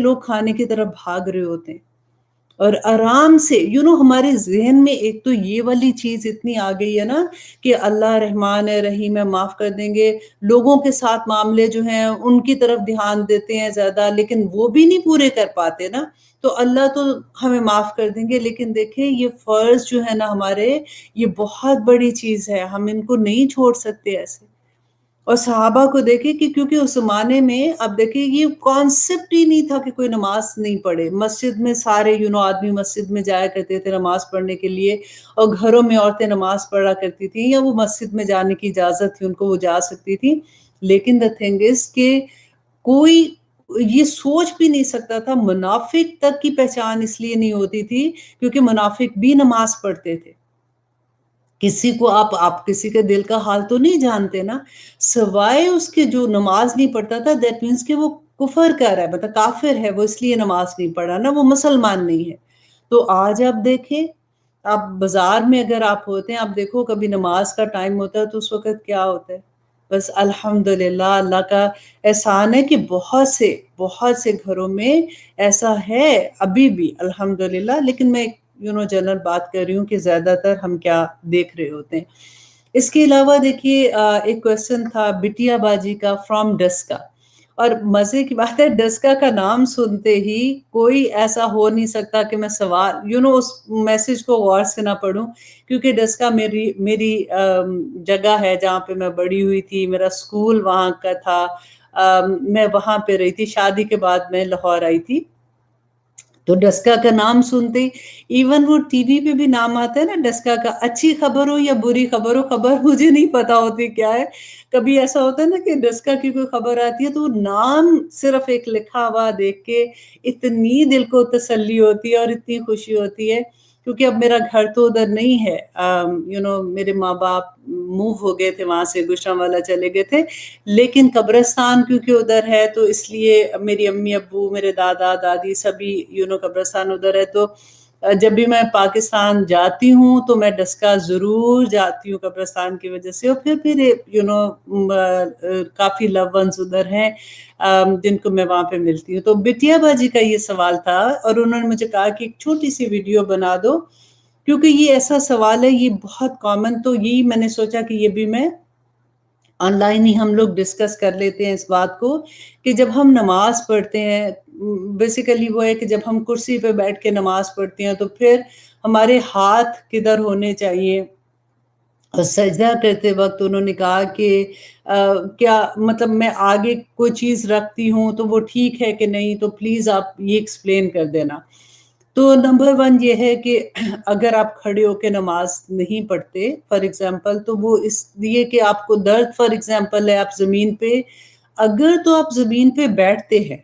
لوگ کھانے کی طرف بھاگ رہے ہوتے ہیں اور آرام سے ہمارے ذہن میں ایک تو یہ والی چیز اتنی آ گئی ہے نا کہ اللہ رحمان ہے رحیم ہے معاف کر دیں گے. لوگوں کے ساتھ معاملے جو ہیں ان کی طرف دھیان دیتے ہیں زیادہ، لیکن وہ بھی نہیں پورے کر پاتے نا. تو اللہ تو ہمیں معاف کر دیں گے، لیکن دیکھیں یہ فرض جو ہے نا ہمارے، یہ بہت بڑی چیز ہے، ہم ان کو نہیں چھوڑ سکتے ایسے. اور صحابہ کو دیکھیں کہ کیونکہ اس زمانے میں اب دیکھیں یہ کانسیپٹ ہی نہیں تھا کہ کوئی نماز نہیں پڑھے. مسجد میں سارے آدمی مسجد میں جایا کرتے تھے نماز پڑھنے کے لیے، اور گھروں میں عورتیں نماز پڑھا کرتی تھیں، یا وہ مسجد میں جانے کی اجازت تھی ان کو، وہ جا سکتی تھی. لیکن دا تھنگ از کہ کوئی یہ سوچ بھی نہیں سکتا تھا. منافق تک کی پہچان اس لیے نہیں ہوتی تھی کیونکہ منافق بھی نماز پڑھتے تھے. کسی کو آپ کسی کے دل کا حال تو نہیں جانتے نا، سوائے اس کے جو نماز نہیں پڑھتا تھا دیٹ مینس کہ وہ کفر کر رہا ہے، مطلب کافر ہے، وہ اس لیے نماز نہیں پڑھا نا، وہ مسلمان نہیں ہے. تو آج آپ دیکھیں، آپ بازار میں اگر آپ ہوتے ہیں، آپ دیکھو کبھی نماز کا ٹائم ہوتا ہے تو اس وقت کیا ہوتا ہے؟ بس الحمدللہ اللہ کا احسان ہے کہ بہت سے گھروں میں ایسا ہے ابھی بھی الحمدللہ. لیکن میں جنرل بات کر رہی ہوں کہ زیادہ تر ہم کیا دیکھ رہے ہوتے ہیں. اس کے علاوہ دیکھیے ایک کویسچن تھا بٹیا باجی کا فرام ڈسکا، اور مزے کی بات ہے ڈسکا کا نام سنتے ہی کوئی ایسا ہو نہیں سکتا کہ میں سوال اس میسج کو غور سے نہ پڑھوں، کیونکہ ڈسکا میری جگہ ہے جہاں پہ میں بڑی ہوئی تھی، میرا سکول وہاں کا تھا، میں وہاں پہ رہی تھی. شادی کے بعد میں لاہور آئی تھی. تو ڈسکا کا نام سنتے ہی، ایون وہ ٹی وی پہ بھی نام آتا ہے نا ڈسکا کا، اچھی خبر ہو یا بری خبر ہو، خبر مجھے نہیں پتا ہوتی کیا ہے. کبھی ایسا ہوتا ہے نا کہ ڈسکا کی کوئی خبر آتی ہے تو وہ نام صرف ایک لکھا ہوا دیکھ کے اتنی دل کو تسلی ہوتی ہے اور اتنی خوشی ہوتی ہے. کیونکہ اب میرا گھر تو ادھر نہیں ہے، میرے ماں باپ موو ہو گئے تھے وہاں سے، گوجرانوالہ چلے گئے تھے. لیکن قبرستان کیونکہ ادھر ہے تو اس لیے میری امی ابو، میرے دادا دادی سبھی قبرستان ادھر ہے. تو جب بھی میں پاکستان جاتی ہوں تو میں ڈسکا ضرور جاتی ہوں قبرستان کی وجہ سے. اور پھر کافی لو ونز ادھر ہیں جن کو میں وہاں پہ ملتی ہوں. تو بٹیا باجی کا یہ سوال تھا اور انہوں نے مجھے کہا کہ ایک چھوٹی سی ویڈیو بنا دو، کیونکہ یہ ایسا سوال ہے، یہ بہت کامن. تو یہی میں نے سوچا کہ یہ بھی میں آن لائن ہی ہم لوگ ڈسکس کر لیتے ہیں اس بات کو کہ جب ہم نماز پڑھتے ہیں، بیسیکلی وہ ہے کہ جب ہم کرسی پہ بیٹھ کے نماز پڑھتے ہیں تو پھر ہمارے ہاتھ کدھر ہونے چاہیے. اور سجدہ کرتے وقت انہوں نے کہا کہ کیا مطلب میں آگے کوئی چیز رکھتی ہوں تو وہ ٹھیک ہے کہ نہیں، تو پلیز آپ یہ ایکسپلین کر دینا. تو نمبر 1 یہ ہے کہ اگر آپ کھڑے ہو کے نماز نہیں پڑھتے فار ایگزامپل، تو وہ اس لیے کہ آپ کو درد فار ایگزامپل ہے، آپ زمین پہ، اگر تو آپ زمین پہ بیٹھتے ہیں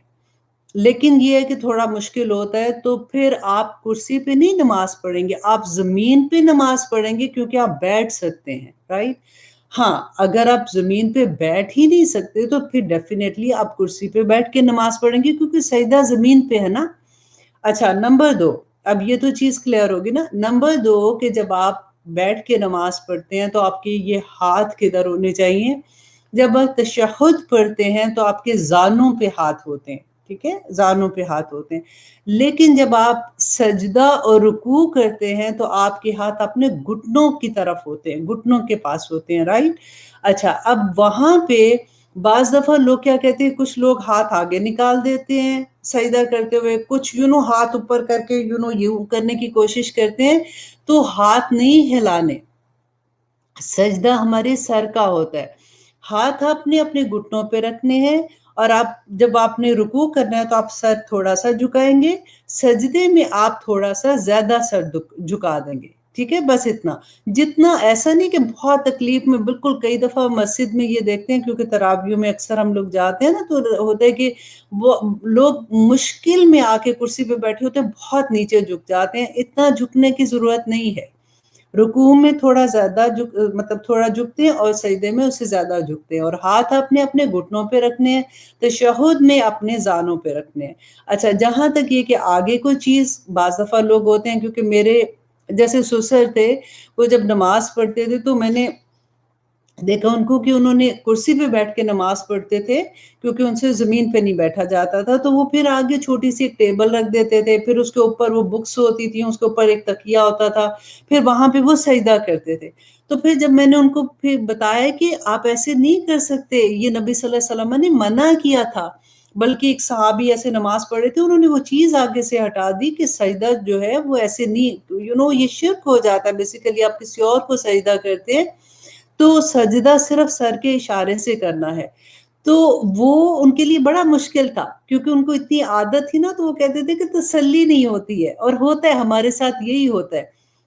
لیکن یہ ہے کہ تھوڑا مشکل ہوتا ہے، تو پھر آپ کرسی پہ نہیں نماز پڑھیں گے، آپ زمین پہ نماز پڑھیں گے کیونکہ آپ بیٹھ سکتے ہیں، رائٹ؟ ہاں، اگر آپ زمین پہ بیٹھ ہی نہیں سکتے تو پھر ڈیفینیٹلی آپ کرسی پہ بیٹھ کے نماز پڑھیں گے کیونکہ سجدہ زمین پہ ہے نا. اچھا، نمبر 2، اب یہ تو چیز کلیئر ہوگی نا. نمبر 2 کہ جب آپ بیٹھ کے نماز پڑھتے ہیں تو آپ کے یہ ہاتھ کدھر ہونے چاہیے؟ جب آپ تشہد پڑھتے ہیں تو آپ کے زانوں پہ ہاتھ ہوتے ہیں، ٹھیک ہے، زانوں پہ ہاتھ ہوتے ہیں. لیکن جب آپ سجدہ اور رکوع کرتے ہیں تو آپ کے ہاتھ اپنے گھٹنوں کی طرف ہوتے ہیں، گھٹنوں کے پاس ہوتے ہیں، رائٹ؟ اچھا، اب وہاں پہ بعض دفعہ لوگ کیا کہتے ہیں، کچھ لوگ ہاتھ آگے نکال دیتے ہیں سجدہ کرتے ہوئے، کچھ ہاتھ اوپر کر کے یوں کرنے کی کوشش کرتے ہیں. تو ہاتھ نہیں ہلانے، سجدہ ہمارے سر کا ہوتا ہے. ہاتھ آپ نے اپنے گھٹنوں پہ رکھنے ہیں، اور جب آپ نے رکوع کرنا ہے تو آپ سر تھوڑا سا جھکائیں گے، سجدے میں آپ تھوڑا سا زیادہ سر جھکا دیں گے، ٹھیک ہے؟ بس اتنا. جتنا ایسا نہیں کہ بہت تکلیف میں، بالکل کئی دفعہ مسجد میں یہ دیکھتے ہیں کیونکہ تراویح میں اکثر ہم لوگ جاتے ہیں نا، تو ہوتا ہے کہ وہ لوگ مشکل میں آ کے کرسی پہ بیٹھے ہوتے ہیں، بہت نیچے جھک جاتے ہیں. اتنا جھکنے کی ضرورت نہیں ہے. رکوع میں تھوڑا زیادہ مطلب تھوڑا جھکتے ہیں اور سجدے میں اس سے زیادہ جھکتے ہیں، اور ہاتھ اپنے گھٹنوں پہ رکھنے ہیں، تشہد میں اپنے زانوں پہ رکھنے ہیں. اچھا، جہاں تک یہ کہ آگے کوئی چیز، بعض دفعہ لوگ ہوتے ہیں، کیونکہ میرے جیسے سسر تھے، وہ جب نماز پڑھتے تھے تو میں نے دیکھا ان کو کہ انہوں نے کرسی پہ بیٹھ کے نماز پڑھتے تھے کیونکہ ان سے زمین پہ نہیں بیٹھا جاتا تھا، تو وہ پھر آگے چھوٹی سی ایک ٹیبل رکھ دیتے تھے، پھر اس کے اوپر وہ بکس ہوتی تھی، اس کے اوپر ایک تکیہ ہوتا تھا، پھر وہاں پہ وہ سجدہ کرتے تھے۔ تو پھر جب میں نے ان کو پھر بتایا کہ آپ ایسے نہیں کر سکتے، یہ نبی صلی اللہ علیہ وسلم نے منع کیا تھا، بلکہ ایک صحابی ایسے نماز پڑھ رہے تھے، انہوں نے وہ چیز آگے سے ہٹا دی کہ سجدہ جو ہے وہ ایسے نہیں، یہ شرک ہو جاتا ہے، بیسیکلی آپ کسی اور کو سجدہ کرتے ہیں تو سجدہ صرف سر کے اشارے سے کرنا ہے۔ تو وہ ان کے لیے بڑا مشکل تھا کیونکہ ان کو اتنی عادت تھی نا، تو وہ کہتے تھے کہ تسلی نہیں ہوتی ہے، اور ہوتا ہے ہمارے ساتھ یہی ہوتا ہے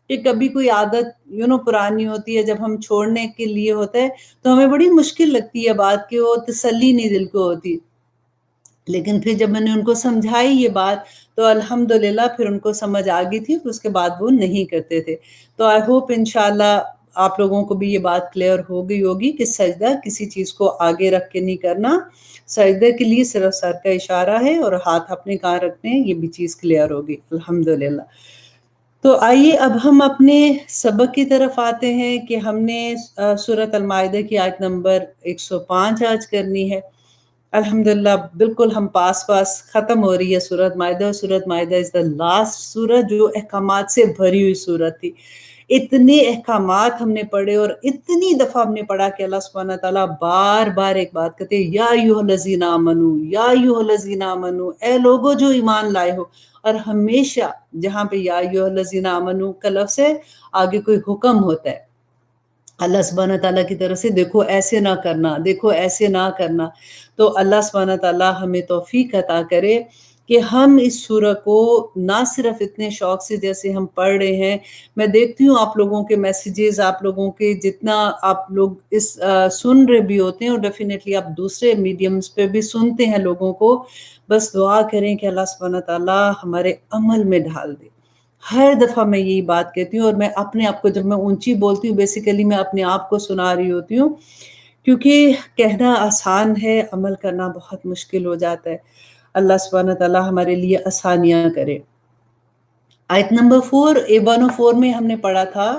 کہ کبھی کوئی عادت پرانی ہوتی ہے، جب ہم چھوڑنے کے لیے ہوتا ہے تو ہمیں بڑی مشکل لگتی ہے بات کہ وہ تسلی نہیں دل کو ہوتی۔ لیکن پھر جب میں نے ان کو سمجھائی یہ بات تو الحمدللہ پھر ان کو سمجھ آ گئی تھی، پھر اس کے بعد وہ نہیں کرتے تھے۔ تو آئی ہوپ انشاءاللہ آپ لوگوں کو بھی یہ بات کلیئر ہو گئی ہوگی کہ سجدہ کسی چیز کو آگے رکھ کے نہیں کرنا، سجدے کے لیے صرف سر کا اشارہ ہے اور ہاتھ اپنے کہاں رکھنے ہیں، یہ بھی چیز کلیئر ہوگی الحمدللہ۔ تو آئیے اب ہم اپنے سبق کی طرف آتے ہیں کہ ہم نے سورۃ المائدہ کی آیت نمبر 105 آج کرنی ہے۔ الحمدللہ بالکل ہم پاس ختم ہو رہی ہے سورۃ مائدہ، اور سورۃ مائدہ از دا لاسٹ سورت جو احکامات سے بھری ہوئی سورت تھی۔ اتنے احکامات ہم نے پڑھے اور اتنی دفعہ ہم نے پڑھا کہ اللہ سبحانہ تعالیٰ بار بار ایک بات کہتے ہیں، یا ایھا الذین آمنو، یا ایھا الذین آمنو، اے لوگو جو ایمان لائے ہو۔ اور ہمیشہ جہاں پہ یا ایھا الذین آمنو کا لفظ ہے، آگے کوئی حکم ہوتا ہے اللہ سبحانہ تعالیٰ کی طرف سے، دیکھو ایسے نہ کرنا، دیکھو ایسے نہ کرنا۔ تو اللہ سبحانہ تعالیٰ ہمیں توفیق عطا کرے کہ ہم اس سورہ کو نہ صرف اتنے شوق سے جیسے ہم پڑھ رہے ہیں، میں دیکھتی ہوں آپ لوگوں کے میسیجز، آپ لوگوں کے جتنا آپ لوگ اس سن رہے بھی ہوتے ہیں، اور ڈیفینیٹلی آپ دوسرے میڈیمز پہ بھی سنتے ہیں لوگوں کو، بس دعا کریں کہ اللہ سبحانہ تعالیٰ ہمارے عمل میں ڈھال دے۔ ہر دفعہ میں یہی بات کہتی ہوں، اور میں اپنے آپ کو جب میں اونچی بولتی ہوں بیسیکلی میں اپنے آپ کو سنا رہی ہوتی ہوں، کیونکہ کہنا آسان ہے، عمل کرنا بہت مشکل ہو جاتا ہے۔ اللہ سبحانہ تعالیٰ ہمارے لیے آسانیاں کرے۔ آیت نمبر 104 میں ہم نے پڑھا تھا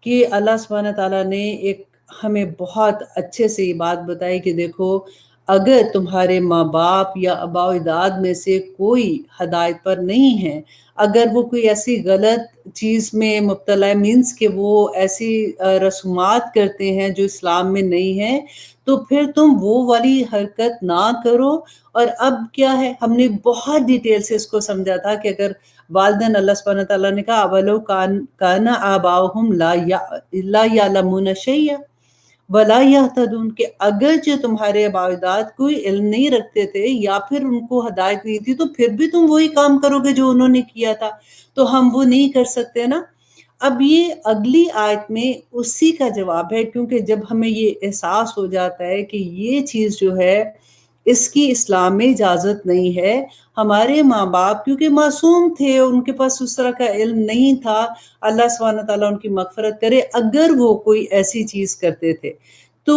کہ اللہ سبحانہ تعالیٰ نے ایک ہمیں بہت اچھے سے یہ بات بتائی کہ دیکھو، اگر تمہارے ماں باپ یا آباء و اجداد میں سے کوئی ہدایت پر نہیں ہے، اگر وہ کوئی ایسی غلط چیز میں مبتلا ہے، مینس کہ وہ ایسی رسومات کرتے ہیں جو اسلام میں نہیں ہے، تو پھر تم وہ والی حرکت نہ کرو۔ اور اب کیا ہے، ہم نے بہت ڈیٹیل سے اس کو سمجھا تھا کہ اگر والدین، اللہ سبحانہ تعالیٰ نے کہا اولو کان آباؤہم لا یعلمون شیئا ولا یہتدون، کہ اگر جو تمہارے آباء و اجداد کوئی علم نہیں رکھتے تھے یا پھر ان کو ہدایت نہیں تھی، تو پھر بھی تم وہی کام کرو گے جو انہوں نے کیا تھا، تو ہم وہ نہیں کر سکتے نا۔ اب یہ اگلی آیت میں اسی کا جواب ہے، کیونکہ جب ہمیں یہ احساس ہو جاتا ہے کہ یہ چیز جو ہے اس کی اسلام میں اجازت نہیں ہے، ہمارے ماں باپ کیونکہ معصوم تھے، ان کے پاس اس طرح کا علم نہیں تھا، اللہ سبحانہ تعالیٰ ان کی مغفرت کرے، اگر وہ کوئی ایسی چیز کرتے تھے تو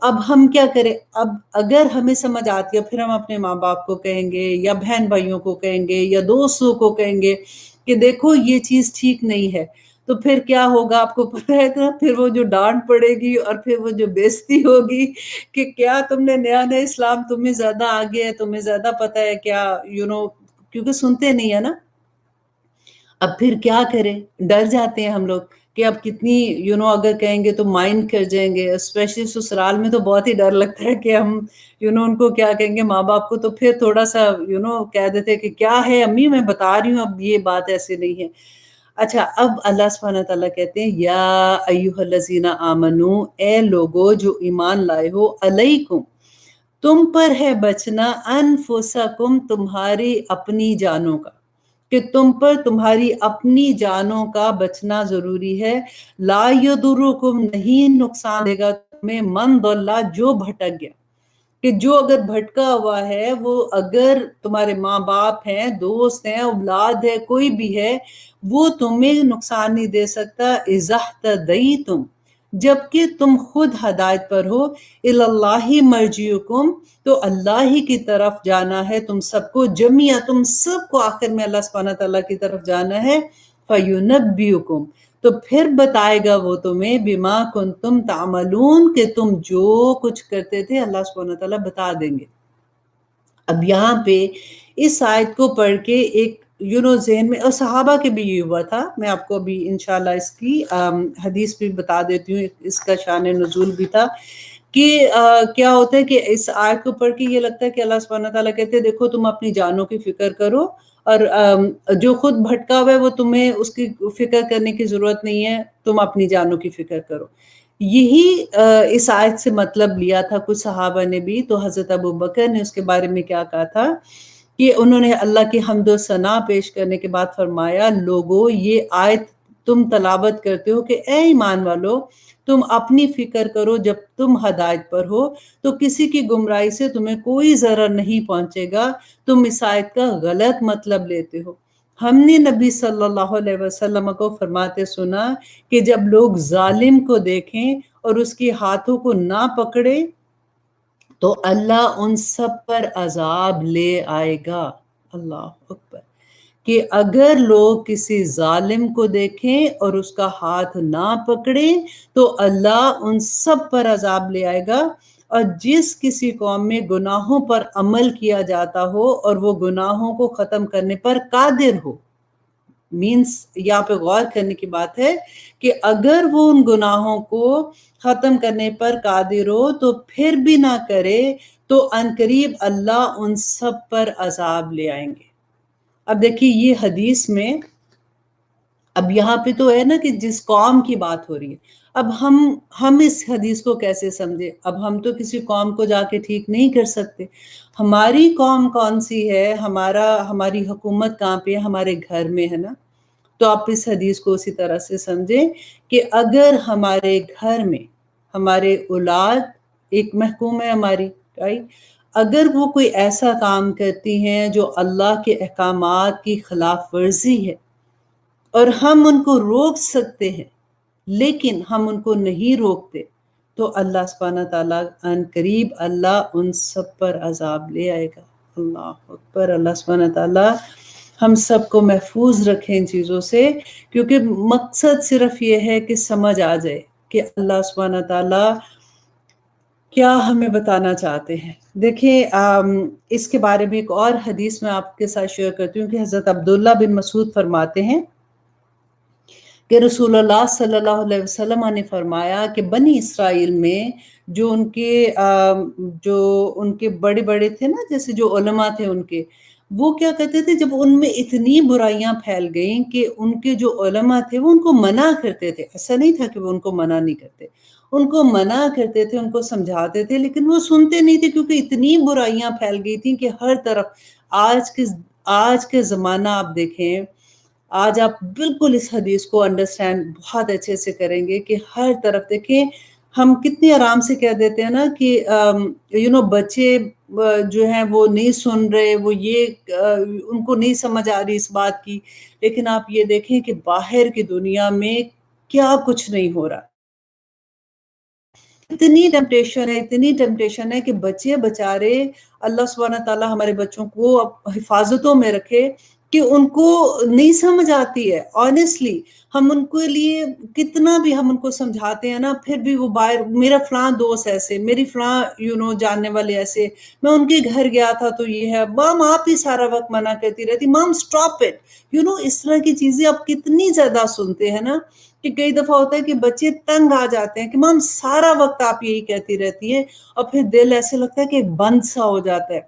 اب ہم کیا کریں؟ اب اگر ہمیں سمجھ آتی ہے، پھر ہم اپنے ماں باپ کو کہیں گے یا بہن بھائیوں کو کہیں گے یا دوستوں کو کہیں گے کہ دیکھو یہ چیز ٹھیک نہیں ہے، تو پھر کیا ہوگا آپ کو پتہ ہے نا؟ پھر وہ جو ڈانٹ پڑے گی اور پھر وہ جو بےزتی ہوگی کہ کیا تم نے نیا نیا اسلام، تمہیں زیادہ آگے ہے، تمہیں زیادہ پتہ ہے کیا، کیونکہ سنتے نہیں ہے نا۔ اب پھر کیا کریں؟ ڈر جاتے ہیں ہم لوگ کہ اب کتنی اگر کہیں گے تو مائنڈ کر جائیں گے، اسپیشلی سسرال میں تو بہت ہی ڈر لگتا ہے کہ ہم ان کو کیا کہیں گے، ماں باپ کو، تو پھر تھوڑا سا کہہ دیتے کہ کیا ہے امی، میں بتا رہی ہوں اب یہ بات ایسے نہیں ہے۔ اچھا، اب اللہ سبحانہ تعالیٰ کہتے ہیں یا ایھا الذین آمنو، اے لوگو جو ایمان لائے ہو، علیکم، تم پر ہے بچنا، انفسکم، تمہاری اپنی جانوں کا، کہ تم پر تمہاری اپنی جانوں کا بچنا ضروری ہے۔ لا یضرکم، نہیں نقصان دے گا تمہیں، من ضل، جو بھٹک گیا، کہ جو اگر بھٹکا ہوا ہے، وہ اگر تمہارے ماں باپ ہیں، دوست ہیں، اولاد ہے، کوئی بھی ہے، وہ تمہیں نقصان نہیں دے سکتا، اذا اہتدیتم، جبکہ تم خود ہدایت پر ہو، الی اللہ مرجعکم، تو اللہ ہی کی طرف جانا ہے تم سب کو، جمیعا، تم سب کو آخر میں اللہ سبحانہ تعالیٰ کی طرف جانا ہے، فینبئکم، تو پھر بتائے گا وہ تمہیں بما کنتم تعملون، کہ تم جو کچھ کرتے تھے اللہ سبحانہ وتعالیٰ بتا دیں گے۔ اب یہاں پہ اس آیت کو پڑھ کے ایک ذہن میں، اور صحابہ کے بھی یہ ہوا تھا، میں آپ کو ابھی انشاءاللہ اس کی حدیث بھی بتا دیتی ہوں، اس کا شان نزول بھی تھا کہ کیا ہوتا ہے کہ اس آیت کو پڑھ کے یہ لگتا ہے کہ اللہ سبحانہ تعالیٰ کہتے ہیں دیکھو تم اپنی جانوں کی فکر کرو، اور جو خود بھٹکا ہوا ہے وہ تمہیں اس کی فکر کرنے کی ضرورت نہیں ہے، تم اپنی جانوں کی فکر کرو۔ یہی اس آیت سے مطلب لیا تھا کچھ صحابہ نے بھی۔ تو حضرت ابو بکر نے اس کے بارے میں کیا کہا تھا کہ انہوں نے اللہ کی حمد و ثنا پیش کرنے کے بعد فرمایا، لوگو یہ آیت تم تلاوت کرتے ہو کہ اے ایمان والو تم اپنی فکر کرو، جب تم ہدایت پر ہو تو کسی کی گمراہی سے تمہیں کوئی ضرر نہیں پہنچے گا، تم اس آیت کا غلط مطلب لیتے ہو۔ ہم نے نبی صلی اللہ علیہ وسلم کو فرماتے سنا کہ جب لوگ ظالم کو دیکھیں اور اس کے ہاتھوں کو نہ پکڑے تو اللہ ان سب پر عذاب لے آئے گا۔ اللہ اکبر، کہ اگر لوگ کسی ظالم کو دیکھیں اور اس کا ہاتھ نہ پکڑیں تو اللہ ان سب پر عذاب لے آئے گا۔ اور جس کسی قوم میں گناہوں پر عمل کیا جاتا ہو اور وہ گناہوں کو ختم کرنے پر قادر ہو، مینس یہاں پہ غور کرنے کی بات ہے کہ اگر وہ ان گناہوں کو ختم کرنے پر قادر ہو تو پھر بھی نہ کرے تو عنقریب اللہ ان سب پر عذاب لے آئیں گے۔ اب دیکھیے یہ حدیث میں، اب یہاں پہ تو ہے نا کہ جس قوم کی بات ہو رہی ہے، اب ہم اس حدیث کو کیسے سمجھے؟ اب ہم تو کسی قوم کو جا کے ٹھیک نہیں کر سکتے۔ ہماری قوم کون سی ہے، ہماری حکومت کہاں پہ ہے؟ ہمارے گھر میں ہے نا۔ تو آپ اس حدیث کو اسی طرح سے سمجھیں کہ اگر ہمارے گھر میں ہمارے اولاد ایک محکوم ہے ہماری، اگر وہ کوئی ایسا کام کرتی ہیں جو اللہ کے احکامات کی خلاف ورزی ہے اور ہم ان کو روک سکتے ہیں لیکن ہم ان کو نہیں روکتے، تو اللہ سبحانہ تعالیٰ عنقریب اللہ ان سب پر عذاب لے آئے گا۔ اللہ اکبر، اللہ سبحانہ تعالیٰ ہم سب کو محفوظ رکھیں ان چیزوں سے، کیونکہ مقصد صرف یہ ہے کہ سمجھ آ جائے کہ اللہ سبحانہ تعالیٰ کیا ہمیں بتانا چاہتے ہیں۔ دیکھیں اس کے بارے میں ایک اور حدیث میں آپ کے ساتھ شیئر کرتی ہوں کہ حضرت عبداللہ بن مسعود فرماتے ہیں کہ رسول اللہ صلی اللہ علیہ وسلم نے فرمایا کہ بنی اسرائیل میں جو ان کے بڑے بڑے تھے نا، جیسے جو علماء تھے ان کے، وہ کیا کہتے تھے جب ان میں اتنی برائیاں پھیل گئیں کہ ان کے جو علماء تھے وہ ان کو منع کرتے تھے۔ ایسا نہیں تھا کہ وہ ان کو منع نہیں کرتے، ان کو منع کرتے تھے، ان کو سمجھاتے تھے، لیکن وہ سنتے نہیں تھے کیونکہ اتنی برائیاں پھیل گئی تھیں کہ ہر طرف آج کے زمانہ آپ دیکھیں، آج آپ بالکل اس حدیث کو انڈرسٹینڈ بہت اچھے سے کریں گے کہ ہر طرف دیکھیں ہم کتنی آرام سے کہہ دیتے ہیں نا کہ بچے جو ہیں وہ نہیں سن رہے، وہ ان کو نہیں سمجھ آ رہی اس بات کی، لیکن آپ یہ دیکھیں کہ باہر کی دنیا میں کیا کچھ نہیں ہو رہا۔ اتنی ٹیمپٹیشن ہے کہ بچے بچارے، اللہ سبحانہ تعالیٰ ہمارے بچوں کو حفاظتوں میں رکھے کہ ان کو نہیں سمجھ آتی ہے۔ آنیسٹلی ہم ان کے لیے کتنا بھی ہم ان کو سمجھاتے ہیں نا، پھر بھی وہ باہر، میرا فلاں دوست ایسے، میری فلاں جاننے والے ایسے، میں ان کے گھر گیا تھا تو یہ ہے، مام آپ ہی سارا وقت منع کرتی رہتی، مام سٹاپ اٹ، اس طرح کی چیزیں آپ کتنی زیادہ سنتے ہیں نا کہ کئی دفعہ ہوتا ہے کہ بچے تنگ آ جاتے ہیں کہ مام سارا وقت آپ یہی کہتی رہتی ہیں، اور پھر دل ایسے لگتا ہے کہ ایک بند سا ہو جاتا ہے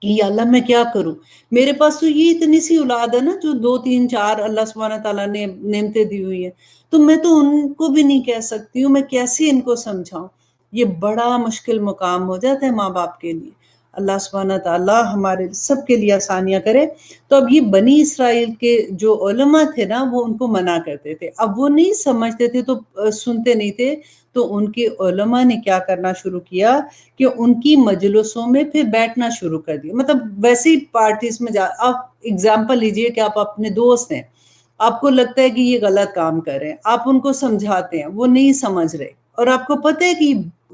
کہ یا اللہ میں کیا کروں، میرے پاس تو یہ اتنی سی اولاد ہے نا جو 2 3 4 اللہ سبحانہ تعالیٰ نے نعمتیں دی ہوئی ہیں، تو میں تو ان کو بھی نہیں کہہ سکتی ہوں، میں کیسے ان کو سمجھاؤں؟ یہ بڑا مشکل مقام ہو جاتا ہے ماں باپ کے لیے۔ اللہ سبحانہ تعالیٰ ہمارے سب کے لیے آسانیاں کرے۔ تو اب یہ بنی اسرائیل کے جو علماء تھے نا وہ ان کو منع کرتے تھے، اب وہ نہیں سمجھتے تھے تو سنتے نہیں تھے، تو ان کے علماء نے کیا کرنا شروع کیا کہ ان کی مجلسوں میں پھر بیٹھنا شروع کر دیا۔ مطلب ویسی پارٹیز میں آپ اگزامپل لیجئے کہ آپ اپنے دوست ہیں، آپ کو لگتا ہے کہ یہ غلط کام کر رہے ہیں، آپ ان کو سمجھاتے ہیں، وہ نہیں سمجھ رہے اور آپ کو پتہ ہے کہ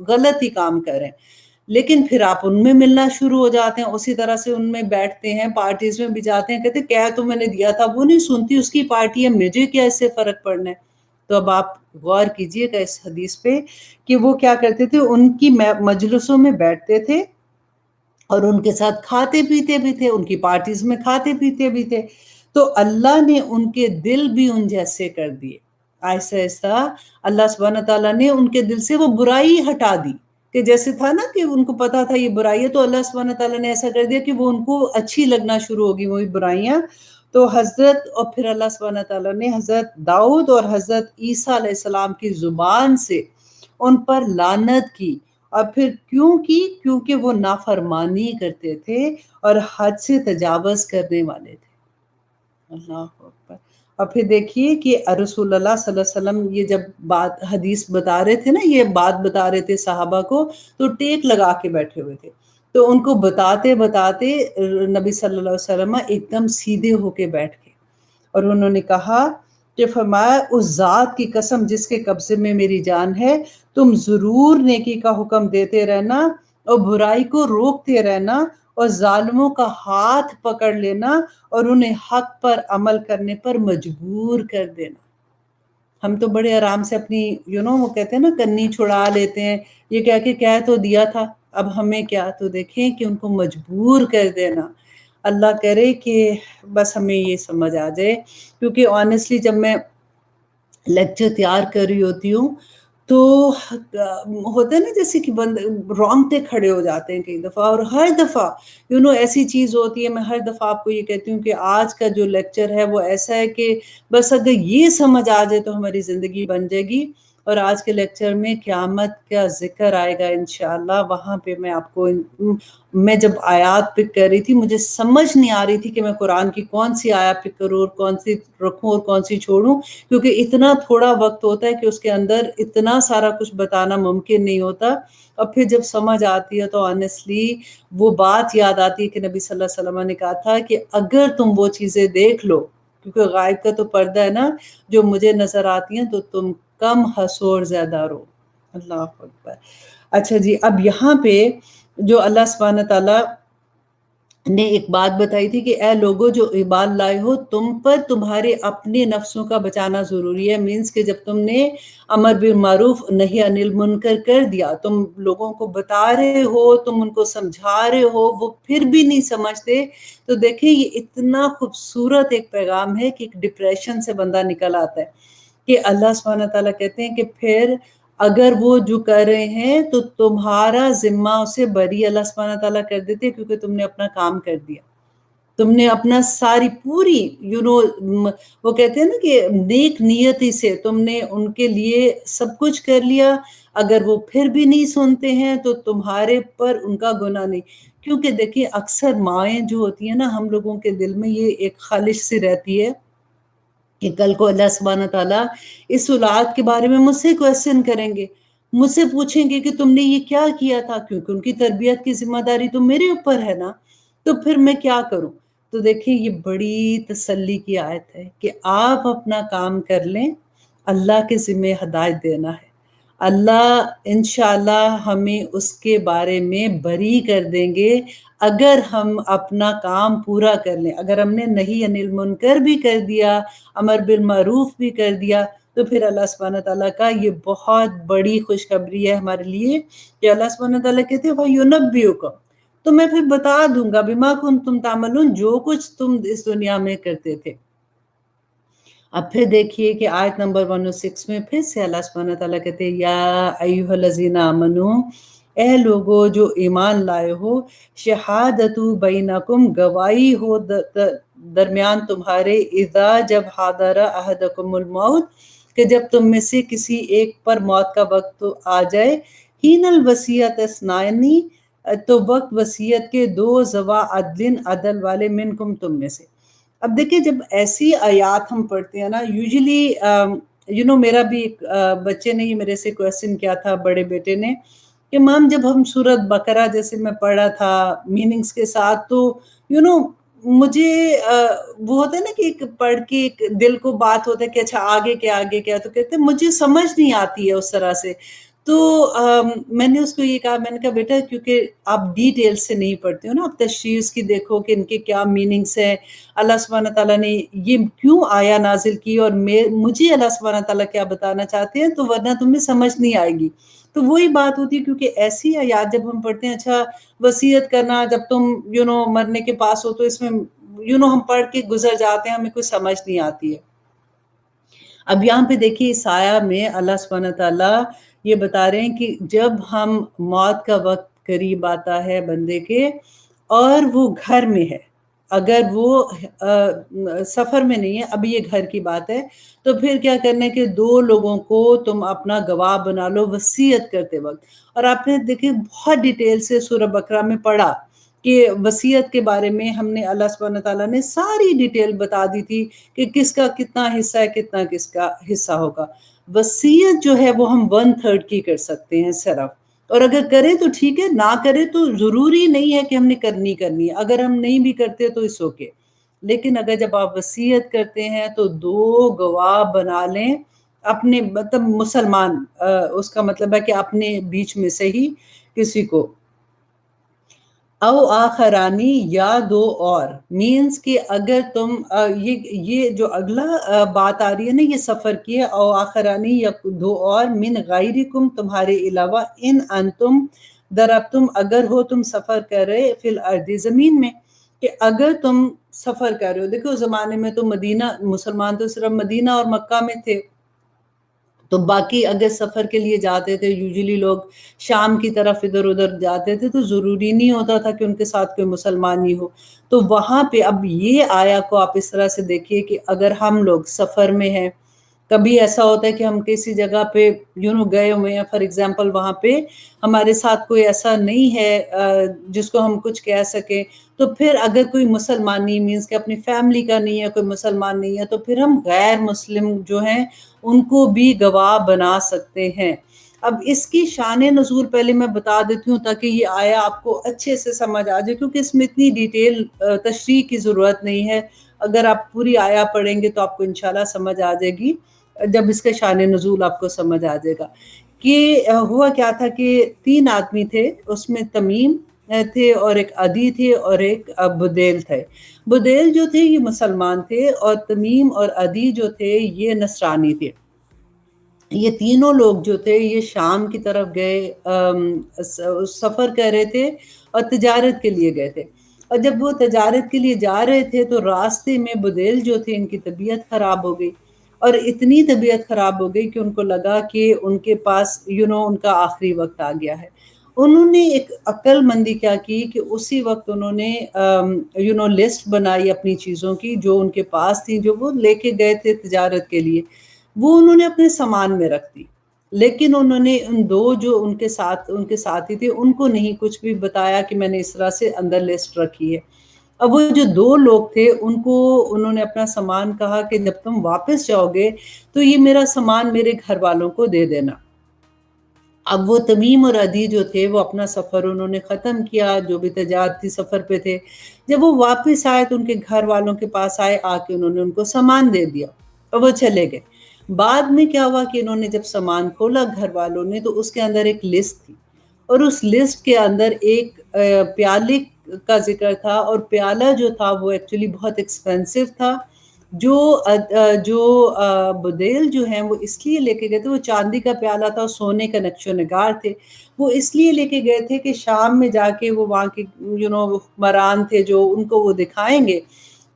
غلط ہی کام کر رہے ہیں، لیکن پھر آپ ان میں ملنا شروع ہو جاتے ہیں، اسی طرح سے ان میں بیٹھتے ہیں، پارٹیز میں بھی جاتے ہیں، کہتے ہیں کہہ تو میں نے دیا تھا، وہ نہیں سنتی، اس کی پارٹی ہے، مجھے کیا اس سے فرق پڑنا ہے۔ تو اب آپ غور کیجئے گا اس حدیث پہ کہ وہ کیا کرتے تھے، ان کی مجلسوں میں بیٹھتے تھے اور ان کے ساتھ کھاتے پیتے بھی تھے، ان کی پارٹیز میں کھاتے پیتے بھی تھے۔ تو اللہ نے ان کے دل بھی ان جیسے کر دیے، آہستہ آہستہ اللہ سبحانہ تعالیٰ نے ان کے دل سے وہ برائی ہٹا دی، کہ جیسے تھا نا کہ ان کو پتا تھا یہ برائی ہے، تو اللہ سبحانہ تعالیٰ نے ایسا کر دیا کہ وہ ان کو اچھی لگنا شروع ہوگی وہی برائیاں۔ تو حضرت، اور پھر اللہ سبحانہ تعالیٰ نے حضرت داؤد اور حضرت عیسیٰ علیہ السلام کی زبان سے ان پر لعنت کی، اور پھر کیوں کی؟ کیونکہ وہ نافرمانی کرتے تھے اور حد سے تجاوز کرنے والے تھے۔ اللہ اکبر۔ اور پھر دیکھیے کہ رسول اللہ صلی اللہ علیہ وسلم یہ جب بات حدیث بتا رہے تھے نا، یہ بات بتا رہے تھے صحابہ کو، تو ٹیک لگا کے بیٹھے ہوئے تھے، تو ان کو بتاتے بتاتے نبی صلی اللہ علیہ وسلم ایک دم سیدھے ہو کے بیٹھ گئے، اور انہوں نے کہا کہ فرمایا اس ذات کی قسم جس کے قبضے میں میری جان ہے، تم ضرور نیکی کا حکم دیتے رہنا اور برائی کو روکتے رہنا اور ظالموں کا ہاتھ پکڑ لینا اور انہیں حق پر عمل کرنے پر مجبور کر دینا۔ ہم تو بڑے آرام سے اپنی وہ کہتے ہیں نا کنی چھڑا لیتے ہیں، یہ کہہ کے کہہ تو دیا تھا، اب ہمیں کیا؟ تو دیکھیں کہ ان کو مجبور کر دینا۔ اللہ کرے کہ بس ہمیں یہ سمجھ آ جائے، کیونکہ آنیسٹلی جب میں لیکچر تیار کر رہی ہوتی ہوں تو ہوتا ہے نا جیسے کہ رونگٹے کھڑے ہو جاتے ہیں کئی دفعہ، اور ہر دفعہ ایسی چیز ہوتی ہے، میں ہر دفعہ آپ کو یہ کہتی ہوں کہ آج کا جو لیکچر ہے وہ ایسا ہے کہ بس اگر یہ سمجھ آ جائے تو ہماری زندگی بن جائے گی۔ اور آج کے لیکچر میں قیامت کا ذکر آئے گا انشاءاللہ، وہاں پہ میں آپ کو میں جب آیات پک کر رہی تھی مجھے سمجھ نہیں آ رہی تھی کہ میں قرآن کی کون سی آیات پک کروں اور کون سی رکھوں اور کون سی چھوڑوں، کیونکہ اتنا تھوڑا وقت ہوتا ہے کہ اس کے اندر اتنا سارا کچھ بتانا ممکن نہیں ہوتا۔ اور پھر جب سمجھ آتی ہے تو آنیسٹلی وہ بات یاد آتی ہے کہ نبی صلی اللہ علیہ وسلم نے کہا تھا کہ اگر تم وہ چیزیں دیکھ لو، کیونکہ غائب کا تو پردہ ہے نا، جو مجھے نظر آتی ہیں، تو تم کم ہنسو اور زیادہ رو۔ اللہ اکبر۔ اچھا جی، اب یہاں پہ جو اللہ سبحانہ تعالیٰ نے ایک بات بتائی تھی کہ اے لوگو جو ایمان لائے ہو، تم پر تمہارے اپنے نفسوں کا بچانا ضروری ہے، مینس کہ جب تم نے امر بالمعروف نہی عن المنکر کر دیا، تم لوگوں کو بتا رہے ہو، تم ان کو سمجھا رہے ہو، وہ پھر بھی نہیں سمجھتے، تو دیکھیں یہ اتنا خوبصورت ایک پیغام ہے کہ ایک ڈپریشن سے بندہ نکل آتا ہے، کہ اللہ سبحانہ تعالیٰ کہتے ہیں کہ پھر اگر وہ جو کر رہے ہیں تو تمہارا ذمہ اسے بری اللہ سبحانہ تعالیٰ کر دیتے، کیونکہ تم نے اپنا کام کر دیا، تم نے اپنا ساری پوری وہ کہتے ہیں نا کہ نیک نیتی سے تم نے ان کے لیے سب کچھ کر لیا، اگر وہ پھر بھی نہیں سنتے ہیں تو تمہارے پر ان کا گناہ نہیں۔ کیونکہ دیکھیں اکثر مائیں جو ہوتی ہیں نا، ہم لوگوں کے دل میں یہ ایک خالش سی رہتی ہے کہ کل کو اللہ سبحانہ تعالیٰ اس اولاد کے بارے میں مجھ سے کویسچن کریں گے، مجھ سے پوچھیں گے کہ تم نے یہ کیا کیا تھا، کیونکہ ان کی تربیت کی ذمہ داری تو میرے اوپر ہے نا، تو پھر میں کیا کروں؟ تو دیکھیں یہ بڑی تسلی کی آیت ہے کہ آپ اپنا کام کر لیں، اللہ کے ذمہ ہدایت دینا ہے، اللہ انشاءاللہ ہمیں اس کے بارے میں بری کر دیں گے اگر ہم اپنا کام پورا کر لیں۔ اگر ہم نے نہی عن المنکر بھی کر دیا، امر بالمعروف بھی کر دیا، تو پھر اللہ سبحانہ تعالیٰ کا یہ بہت بڑی خوشخبری ہے ہمارے لیے کہ اللہ سبحانہ تعالیٰ کہتے ہیں وَيُنَبِّئُكُم، تو میں پھر بتا دوں گا بِمَا كُنتُمْ تَعْمَلُونَ، جو کچھ تم اس دنیا میں کرتے تھے۔ اب پھر دیکھیے کہ آیت نمبر 106 میں پھر سے اللہ سبحانہ تعالیٰ کہتے ہیں یا ایھا الذین آمنو، اے لوگو جو ایمان لائے ہو، شہادت بینکم، گواہی ہو درمیان تمہارے، اذا جب حاضر احدکم الموت، کہ جب تم میں سے کسی ایک پر موت کا وقت آ جائے، حین الوصیت اثنانی، تو وقت وصیت کے دو ذوا عدل، عدل والے، منکم، تم میں سے۔ اب دیکھیں جب ایسی آیات ہم پڑھتے ہیں نا، یوزلی میرا بھی ایک بچے نے ہی میرے سے کویسچن کیا تھا، بڑے بیٹے نے، کہ مام جب ہم سورۃ بقرہ جیسے میں پڑھا تھا میننگز کے ساتھ، تو مجھے وہ ہوتا ہے نا کہ ایک پڑھ کے ایک دل کو بات ہوتا ہے کہ اچھا آگے کیا، آگے کیا، تو کہتے ہیں مجھے سمجھ نہیں آتی ہے اس طرح سے، تو میں نے اس کو یہ کہا، میں نے کہا بیٹا کیونکہ آپ ڈیٹیل سے نہیں پڑھتے ہو نا، آپ تشریح اس کی دیکھو کہ ان کے کیا میننگس ہیں، اللہ سبحانہ تعالیٰ نے یہ کیوں آیا نازل کی، اور مجھے اللہ سبحانہ تعالیٰ کیا بتانا چاہتے ہیں، تو ورنہ تمہیں سمجھ نہیں آئے گی۔ تو وہی بات ہوتی ہے، کیونکہ ایسی آیات جب ہم پڑھتے ہیں، اچھا وصیت کرنا جب تم مرنے کے پاس ہو، تو اس میں ہم پڑھ کے گزر جاتے ہیں، ہمیں کچھ سمجھ نہیں آتی ہے۔ اب یہاں پہ دیکھیے اس آیا میں اللہ سبحانہ تعالیٰ یہ بتا رہے ہیں کہ جب ہم موت کا وقت قریب آتا ہے بندے کے، اور وہ گھر میں ہے، اگر وہ سفر میں نہیں ہے، ابھی یہ گھر کی بات ہے، تو پھر کیا کرنا ہے کہ 2 لوگوں کو تم اپنا گواہ بنا لو وصیت کرتے وقت۔ اور آپ نے دیکھیں بہت ڈیٹیل سے سورہ بقرہ میں پڑھا کہ وصیت کے بارے میں ہم نے، اللہ سبحانہ تعالیٰ نے ساری ڈیٹیل بتا دی تھی کہ کس کا کتنا حصہ ہے، کتنا کس کا حصہ ہوگا۔ وصیت جو ہے وہ ہم 1/3 کی کر سکتے ہیں صرف، اور اگر کرے تو ٹھیک ہے، نہ کرے تو ضروری نہیں ہے کہ ہم نے کرنی ہے، اگر ہم نہیں بھی کرتے تو اس اوکے۔ لیکن اگر جب آپ وصیت کرتے ہیں تو 2 گواہ بنا لیں، اپنے مطلب مسلمان، اس کا مطلب ہے کہ اپنے بیچ میں سے ہی کسی کو، او آخرانی یا 2 اور، مینز کہ اگر تم یہ جو اگلا بات آ رہی ہے نا، یہ سفر کی ہے، او آخرانی یا 2 اور، من غیرکم تمہارے علاوہ، ان انتم ضربتم اگر ہو تم سفر کر رہے، فی الارض زمین میں، کہ اگر تم سفر کر رہے ہو، دیکھو اس زمانے میں تو مدینہ، مسلمان تو صرف مدینہ اور مکہ میں تھے، تو باقی اگر سفر کے لیے جاتے تھے، یوزلی لوگ شام کی طرف ادھر ادھر جاتے تھے، تو ضروری نہیں ہوتا تھا کہ ان کے ساتھ کوئی مسلمان ہی ہو۔ تو وہاں پہ اب یہ آیا کو آپ اس طرح سے دیکھیے کہ اگر ہم لوگ سفر میں ہیں، کبھی ایسا ہوتا ہے کہ ہم کسی جگہ پہ گئے ہوئے ہیں، فار ایگزامپل وہاں پہ ہمارے ساتھ کوئی ایسا نہیں ہے جس کو ہم کچھ کہہ سکیں، تو پھر اگر کوئی مسلمان نہیں، مینز کہ اپنی فیملی کا نہیں ہے، کوئی مسلمان نہیں ہے، تو پھر ہم غیر مسلم جو ہیں ان کو بھی گواہ بنا سکتے ہیں۔ اب اس کی شان نزول پہلے میں بتا دیتی ہوں تاکہ یہ آیا آپ کو اچھے سے سمجھ آ جائے، کیونکہ اس میں اتنی ڈیٹیل تشریح کی ضرورت نہیں ہے، اگر آپ پوری آیا پڑھیں گے تو آپ کو انشاءاللہ سمجھ آ جائے گی، جب اس کا شان نزول آپ کو سمجھ آ جائے گا۔ کہ ہوا کیا تھا کہ 3 آدمی تھے، اس میں تمیم تھے، اور ایک عدی تھے، اور ایک بدیل تھے۔ بدیل جو تھے یہ مسلمان تھے، اور تمیم اور عدی جو تھے یہ نصرانی تھے۔ یہ تینوں لوگ جو تھے یہ شام کی طرف گئے، سفر کر رہے تھے اور تجارت کے لیے گئے تھے، اور جب وہ تجارت کے لیے جا رہے تھے تو راستے میں بدیل جو تھے ان کی طبیعت خراب ہو گئی، اور اتنی طبیعت خراب ہو گئی کہ ان کو لگا کہ ان کے پاس ان کا آخری وقت آ گیا ہے۔ انہوں نے ایک عقل مندی کیا کی کہ اسی وقت انہوں نے لسٹ بنائی اپنی چیزوں کی جو ان کے پاس تھی، جو وہ لے کے گئے تھے تجارت کے لیے، وہ انہوں نے اپنے سامان میں رکھ دی، لیکن انہوں نے ان 2 جو ان کے ساتھی تھے ان کو نہیں کچھ بھی بتایا کہ میں نے اس طرح سے اندر لسٹ رکھی ہے۔ اب وہ جو 2 لوگ تھے ان کو انہوں نے اپنا سامان کہا کہ جب تم واپس جاؤ گے تو یہ میرا سامان میرے گھر والوں کو دے دینا۔ اب وہ تمیم اور عدی جو تھے وہ اپنا سفر انہوں نے ختم کیا، جو بھی تجارتی سفر پہ تھے، جب وہ واپس آئے تو ان کے گھر والوں کے پاس آئے، آ کے انہوں نے ان کو سامان دے دیا اور وہ چلے گئے۔ بعد میں کیا ہوا کہ انہوں نے جب سامان کھولا گھر والوں نے، تو اس کے اندر ایک لسٹ تھی، اور اس لسٹ کے اندر ایک پیالے کا ذکر تھا، اور پیالہ جو تھا وہ ایکچولی بہت ایکسپینسو تھا، جو بدیل جو ہیں وہ اس لیے لے کے گئے تھے، وہ چاندی کا پیالہ تھا، سونے کا نقش و نگار تھے، وہ اس لیے لے کے گئے تھے کہ شام میں جا کے وہ وہاں کے حکمران تھے جو ان کو وہ دکھائیں گے،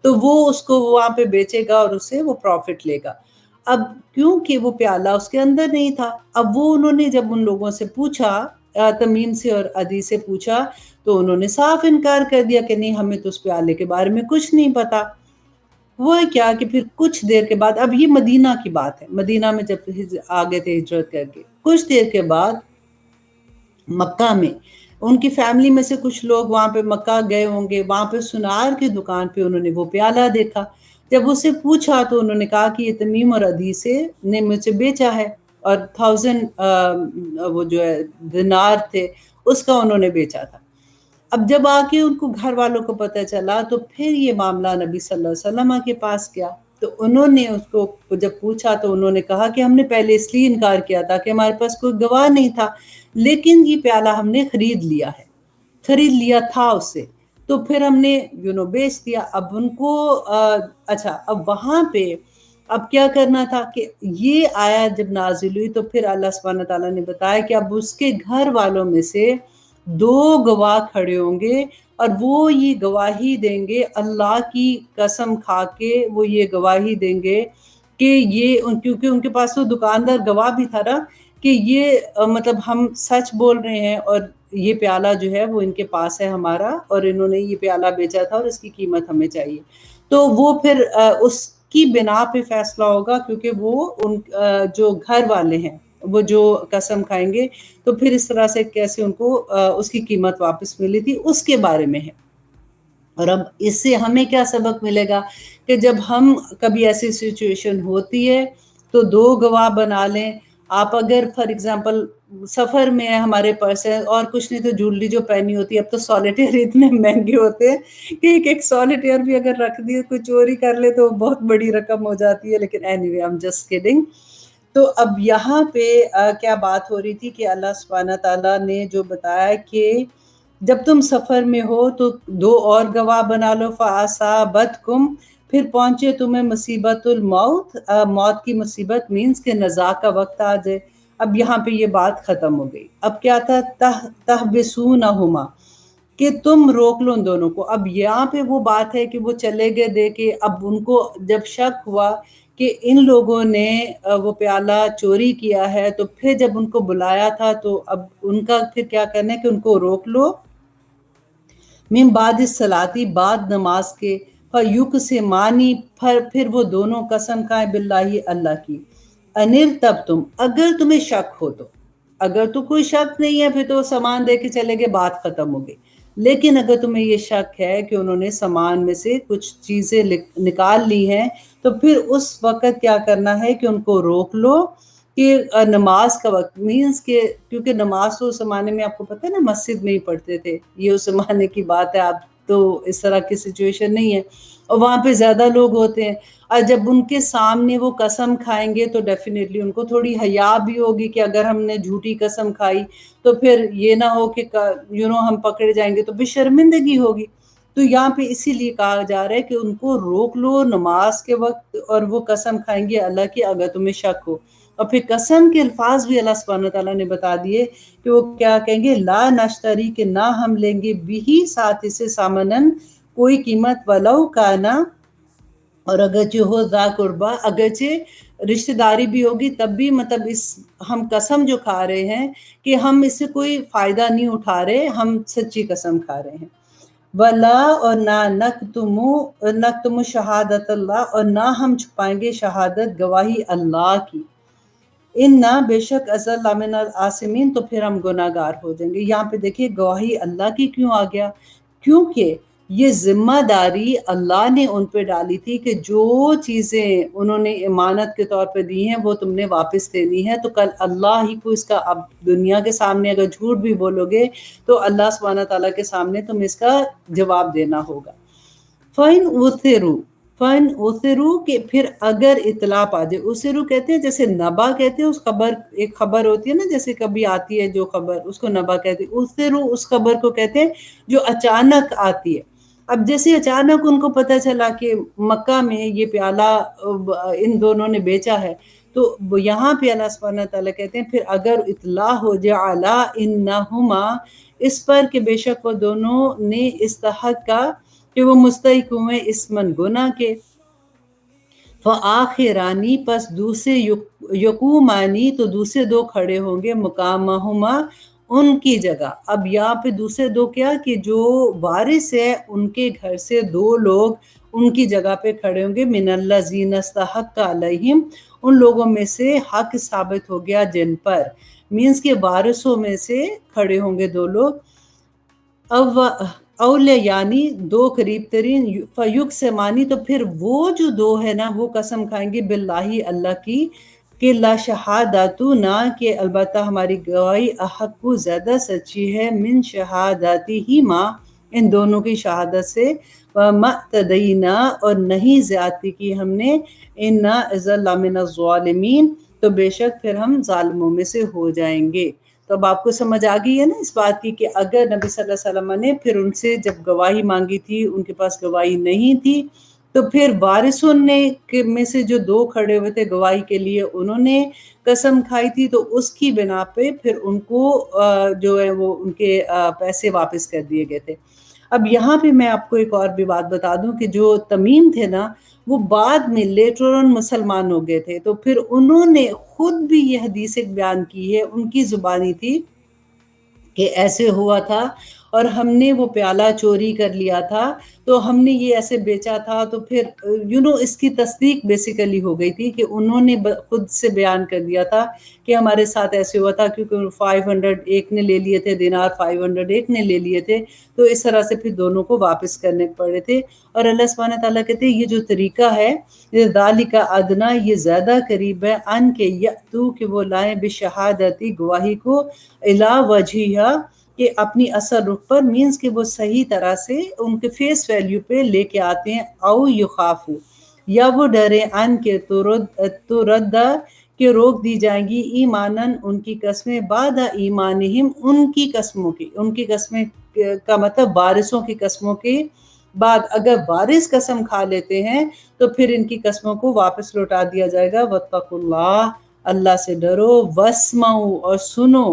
تو وہ اس کو وہاں پہ بیچے گا اور اس سے وہ پروفٹ لے گا۔ اب کیونکہ وہ پیالہ اس کے اندر نہیں تھا، اب وہ انہوں نے جب ان لوگوں سے پوچھا، تمیم سے اور عدی سے پوچھا، تو انہوں نے صاف انکار کر دیا کہ نہیں، ہمیں تو اس پیالے کے بارے میں کچھ نہیں پتا۔ وہ کیا کہ پھر کچھ دیر کے بعد، اب یہ مدینہ کی بات ہے، مدینہ میں جب آگے تھے ہجرت کر کے، کچھ دیر کے بعد مکہ میں ان کی فیملی میں سے کچھ لوگ وہاں پہ مکہ گئے ہوں گے، وہاں پہ سنار کی دکان پہ انہوں نے وہ پیالہ دیکھا، جب اسے پوچھا تو انہوں نے کہا کہ یہ تمیم اور عدی نے مجھ سے بیچا ہے، اور 1000 وہ جو ہے دینار تھے اس کا انہوں نے بیچا تھا۔ اب جب آ کے ان کو گھر والوں کو پتہ چلا تو پھر یہ معاملہ نبی صلی اللہ علیہ وسلم کے پاس گیا، تو انہوں نے اس کو جب پوچھا تو انہوں نے کہا کہ ہم نے پہلے اس لیے انکار کیا تھا کہ ہمارے پاس کوئی گواہ نہیں تھا، لیکن یہ پیالہ ہم نے خرید لیا تھا اس سے، تو پھر ہم نے بیچ دیا۔ اب ان کو اچھا، اب وہاں پہ اب کیا کرنا تھا کہ یہ آیت جب نازل ہوئی تو پھر اللہ سبحانہ تعالیٰ نے بتایا کہ اب اس کے گھر والوں میں سے 2 گواہ کھڑے ہوں گے، اور وہ یہ گواہی دیں گے، اللہ کی قسم کھا کے وہ یہ گواہی دیں گے کہ یہ کیونکہ ان کے پاس تو دکاندار گواہ بھی تھا نا کہ یہ مطلب ہم سچ بول رہے ہیں، اور یہ پیالہ جو ہے وہ ان کے پاس ہے ہمارا، اور انہوں نے یہ پیالہ بیچا تھا اور اس کی قیمت ہمیں چاہیے۔ تو وہ پھر اس کی بنا پہ فیصلہ ہوگا، کیونکہ وہ ان جو گھر والے ہیں وہ جو قسم کھائیں گے، تو پھر اس طرح سے کیسے ان کو اس کی قیمت واپس ملی تھی اس کے بارے میں ہے۔ اور اب اس سے ہمیں کیا سبق ملے گا کہ جب ہم کبھی ایسی سچویشن ہوتی ہے تو 2 گواہ بنا لیں۔ آپ اگر فار ایگزامپل سفر میں ہے، ہمارے پرس ہے اور کچھ نہیں تو جویلری جو پہنی ہوتی ہے، اب تو سولیٹیئر اتنے مہنگے ہوتے ہیں کہ ایک سولیٹیئر بھی اگر رکھ دی کوئی چوری کر لے تو بہت بڑی رقم ہو جاتی ہے، لیکن any way, I'm just kidding۔ تو اب یہاں پہ کیا بات ہو رہی تھی کہ اللہ سبحانہ تعالیٰ نے جو بتایا کہ جب تم سفر میں ہو تو 2 اور گواہ بنا لو، فَأَصَابَتْكُمْ، پھر پہنچے تمہیں مصیبت الموت، موت کی مصیبت مینز کہ نزاع کا وقت آ جائے۔ اب یہاں پہ یہ بات ختم ہو گئی۔ اب کیا تھا، تحبسونہما، کہ تم روک لو ان دونوں کو۔ اب یہاں پہ وہ بات ہے کہ وہ چلے گئے دے کے، اب ان کو جب شک ہوا کہ ان لوگوں نے وہ پیالہ چوری کیا ہے، تو پھر جب ان کو بلایا تھا تو اب ان کا پھر کیا کرنا ہے کہ ان کو روک لو، من بعد الصلاۃ، بعد نماز کے، فیقسمانی، پھر وہ دونوں قسم کھائیں، باللہ، اللہ کی، ان ارتبتم، اگر تمہیں شک ہو تو۔ اگر تو کوئی شک نہیں ہے پھر تو سامان دے کے چلے گئے، بات ختم ہو گئی۔ لیکن اگر تمہیں یہ شک ہے کہ انہوں نے سامان میں سے کچھ چیزیں نکال لی ہیں، تو پھر اس وقت کیا کرنا ہے کہ ان کو روک لو، کہ نماز کا وقت مینز کہ کیونکہ نماز تو اس زمانے میں آپ کو پتہ ہے نا مسجد میں ہی پڑھتے تھے، یہ اس زمانے کی بات ہے، اب تو اس طرح کی سچویشن نہیں ہے، اور وہاں پہ زیادہ لوگ ہوتے ہیں، اور جب ان کے سامنے وہ قسم کھائیں گے تو ڈیفینیٹلی ان کو تھوڑی حیا بھی ہوگی کہ اگر ہم نے جھوٹی قسم کھائی تو پھر یہ نہ ہو کہ ہم پکڑے جائیں گے تو بھی شرمندگی ہوگی۔ تو یہاں پہ اسی لیے کہا جا رہا ہے کہ ان کو روک لو نماز کے وقت، اور وہ قسم کھائیں گے اللہ کی اگر تمہیں شک ہو۔ اور پھر قسم کے الفاظ بھی اللہ سبحانہ تعالیٰ نے بتا دیے کہ وہ کیا کہیں گے، لا نشتری، کہ نہ ہم لیں گے بھی ساتھ اسے سامنن، کوئی قیمت، ولو کانا، اور اگرچہ ہو ذا قربا، اگرچہ رشتہ داری بھی ہوگی تب بھی، مطلب اس ہم قسم جو کھا رہے ہیں کہ ہم اس سے کوئی فائدہ نہیں اٹھا رہے، ہم سچی قسم کھا رہے ہیں۔ ولا، اور نہ نکتم شہادت اللہ، اور نہ ہم چھپائیں گے شہادت، گواہی اللہ کی، نہ بے شک ازل من العاصمین، تو پھر ہم گناہ گار ہو جائیں گے۔ یہاں پہ دیکھیے گواہی اللہ کی کیوں آ گیا، کیونکہ یہ ذمہ داری اللہ نے ان پہ ڈالی تھی کہ جو چیزیں انہوں نے امانت کے طور پہ دی ہیں وہ تم نے واپس دینی ہے، تو کل اللہ ہی کو اس کا، اب دنیا کے سامنے اگر جھوٹ بھی بولو گے تو اللہ سبحانہ تعالیٰ کے سامنے تم اس کا جواب دینا ہوگا۔ فَإِنْ اُثِرُوا، کہ پھر اگر اطلاع آ جائے، اُثِرُوا کہتے ہیں جیسے نبا کہتے ہیں، اس خبر، ایک خبر ہوتی ہے نا جیسے کبھی آتی ہے جو خبر، اس کو نبا کہتے ہیں۔ اُثِرُوا اس خبر کو کہتے ہیں جو اچانک آتی ہے۔ اب جیسے اچانک ان کو پتہ چلا کہ مکہ میں یہ پیالہ ان دونوں نے بیچا ہے، تو یہاں پہ اللہ سبحانہ تعالیٰ کہتے ہیں پھر اگر اطلاع ہو جائے علی انہما، اس پر کہ بے شک وہ دونوں نے استحق کا، کہ وہ مستحق ہوئے اسمن، گناہ کے، فآخرانی، پس دوسرے، یقومانی، تو دوسرے 2 کھڑے ہوں گے، مقامہما، ان کی جگہ۔ اب یہاں پہ دوسرے 2 کیا، کہ جو وارث ہے ان کے گھر سے 2 لوگ ان کی جگہ پہ کھڑے ہوں گے، من الذین استحق علیہم، ان لوگوں میں سے حق ثابت ہو گیا جن پر، مینز کے وارثوں میں سے کھڑے ہوں گے 2 لوگ، اولے یعنی 2 قریب ترین، فیقسمانی، تو پھر وہ جو 2 ہے نا وہ قسم کھائیں گے، باللہ، اللہ کی، کہ لا شہادتنا، کہ البتہ ہماری گواہی احق، زیادہ سچی ہے، من شہادتہما، ان دونوں کی شہادت سے وَمَعْتَدَيْنَا اور نہیں زیادتی کی ہم نے اِنَّا إِذًا لَمِنَ الظَّالِمِينَ تو بے شک پھر ہم ظالموں میں سے ہو جائیں گے۔ تو اب آپ کو سمجھ آ گئی ہے نا اس بات کی کہ اگر نبی صلی اللہ علیہ وسلم نے پھر ان سے جب گواہی مانگی تھی ان کے پاس گواہی نہیں تھی تو پھر وارثوں نے میں سے جو دو کھڑے ہوئے تھے گواہی کے لیے انہوں نے قسم کھائی تھی تو اس کی بنا پہ پھر ان کو جو ہے وہ ان کے پیسے واپس کر دیے گئے تھے۔ اب یہاں پہ میں آپ کو ایک اور بھی بات بتا دوں کہ جو تمیم تھے نا وہ بعد میں لیٹر آن مسلمان ہو گئے تھے، تو پھر انہوں نے خود بھی یہ حدیث ایک بیان کی ہے، ان کی زبانی تھی کہ ایسے ہوا تھا اور ہم نے وہ پیالہ چوری کر لیا تھا تو ہم نے یہ ایسے بیچا تھا، تو پھر اس کی تصدیق بیسیکلی ہو گئی تھی کہ انہوں نے خود سے بیان کر دیا تھا کہ ہمارے ساتھ ایسے ہوا تھا، کیونکہ 500 ایک نے لے لیے تھے دینار، 500 ایک نے لے لیے تھے، تو اس طرح سے پھر دونوں کو واپس کرنے پڑے تھے۔ اور اللہ سبحانہ تعالیٰ کہتے ہیں یہ جو طریقہ ہے ذالک ادنا، یہ زیادہ قریب ہے ان کے یاتو کہ وہ لائیں بشہادتی گواہی کو الا وجہہ کہ اپنی اثر رخ پر، مینز کہ وہ صحیح طرح سے ان کے فیس ویلیو پہ لے کے آتے ہیں، او یخافو یا وہ ڈرے ان کے تو رد کہ روک دی جائیں گی ایمانن ان کی قسمیں بعد ایمانہم ان کی قسمیں کا مطلب وارثوں کی قسموں کے بعد، اگر وارث قسم کھا لیتے ہیں تو پھر ان کی قسموں کو واپس لوٹا دیا جائے گا۔ واتقوا اللہ، اللہ سے ڈرو، واسمعوا اور سنو،